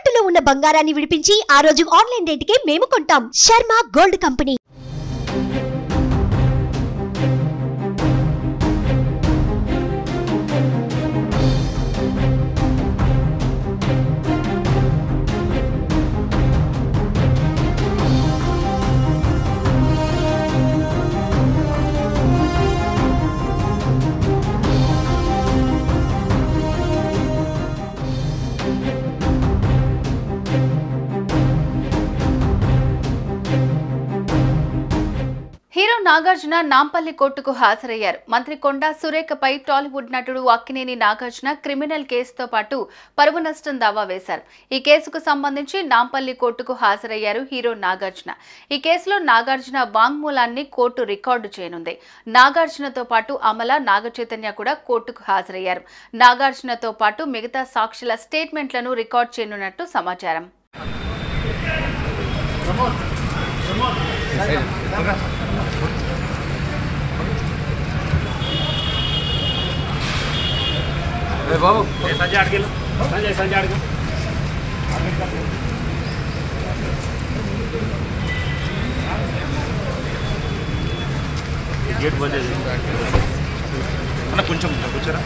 తాకట్టులో ఉన్న బంగారాన్ని విడిపించి ఆ రోజు ఆన్లైన్ రేటుకే మేము కొంటాం. Sharma gold company. Hero Nagarjuna Nampally కోర్టుకు హాజరయ్యారు. మంత్రి కొండా సురేఖపై టాలీవుడ్ నటుడు అక్కినేని నాగార్జున క్రిమినల్ కేసుతో పాటు పరువు నష్టం దావా వేశారు. ఈ కేసుకు సంబంధించి నాంపల్లి కోర్టుకు హాజరయ్యారు హీరో నాగార్జున. ఈ కేసులో నాగార్జున వాంగ్మూలాన్ని కోర్టు రికార్డు చేయనుంది. నాగార్జునతో పాటు అమల, నాగచైతన్య కూడా కోర్టుకు హాజరయ్యారు. నాగార్జునతో పాటు మిగతా సాక్షుల స్టేట్మెంట్లను రికార్డు చేయనున్నట్టు సమాచారం. बाबू संजय आड़ गेलो संजय आड़ गेलो गेट बंद है ना కొంచెం కూర్చోరా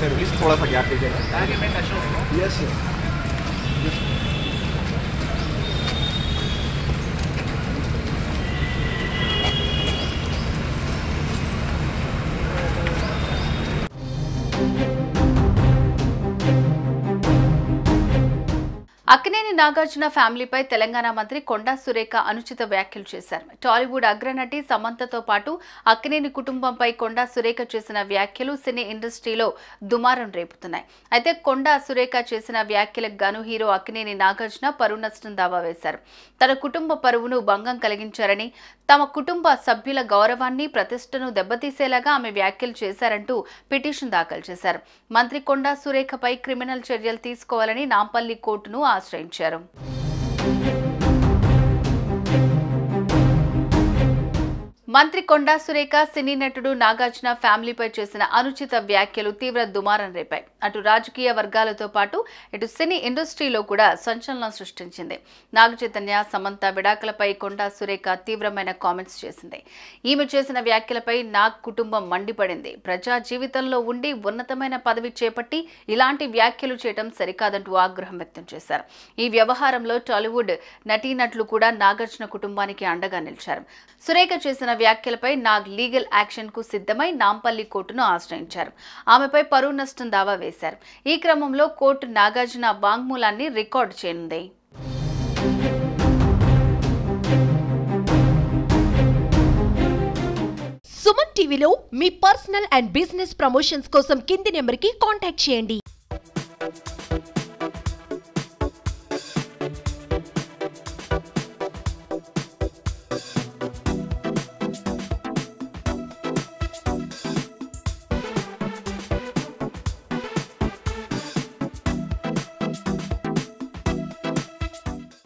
सर प्लीज थोड़ा सा गैप दीजिएगा यस सर అక్కినేని నాగార్జున ఫ్యామిలీపై తెలంగాణ మంత్రి కొండా సురేఖ అనుచిత వ్యాఖ్యలు చేశారు. టాలీవుడ్ అగ్రనటి సమంతతో పాటు అక్కినేని కుటుంబంపై కొండా సురేఖ చేసిన వ్యాఖ్యలు సినీ ఇండస్ట్రీలో దుమారం రేపుతున్నాయి. అయితే కొండా సురేఖ చేసిన వ్యాఖ్యలకు గాను హీరో అక్కినేని నాగార్జున పరువు నష్టం దావా వేశారు. తన కుటుంబ పరువును భంగం కలిగించారని, తమ కుటుంబ సభ్యుల గౌరవాన్ని, ప్రతిష్టను దెబ్బతీసేలాగా ఆమె వ్యాఖ్యలు చేశారంటూ పిటిషన్ దాఖలు చేశారు. మంత్రి కొండా సురేఖపై క్రిమినల్ చర్యలు తీసుకోవాలని నాంపల్లి కోర్టును ఆశ్రయించారు. మంత్రి కొండా సురేఖ సినీ నటుడు నాగార్జున ఫ్యామిలీపై చేసిన అనుచిత వ్యాఖ్యలు తీవ్ర దుమారం రేపాయి. అటు రాజకీయ వర్గాలతో పాటు ఇటు సినీ ఇండస్ట్రీలో కూడా సంచలనం సృష్టించింది. నాగచైతన్య, సమంత విడాకులపై కొండా సురేఖ తీవ్రమైన కామెంట్స్ చేసింది. ఈమె చేసిన వ్యాఖ్యలపై నాగ్ కుటుంబం మండిపడింది. ప్రజా జీవితంలో ఉండి ఉన్నతమైన పదవి చేపట్టి ఇలాంటి వ్యాఖ్యలు చేయడం సరికాదంటూ ఆగ్రహం వ్యక్తం చేశారు. ఈ వ్యవహారంలో టాలీవుడ్ నటీనటులు కూడా నాగార్జున కుటుంబానికి అండగా నిలిచారు. సురేఖ చేసిన వ్యాఖ్యలపై నాగ్ లీగల్ యాక్షన్ కు సిద్ధమై నాంపల్లి కోర్టును ఆశ్రయించారు. ఆమెపై పరువు నష్టం దావా వేశారు. ఈ క్రమంలో కోర్టు నాగార్జున వాంగ్మూలాన్ని రికార్డు చేయనుంది. సుమన్ టీవీలో మీ పర్సనల్ అండ్ బిజినెస్ ప్రమోషన్స్ కోసం కింది నెంబర్కి కాంటాక్ట్ చేయండి.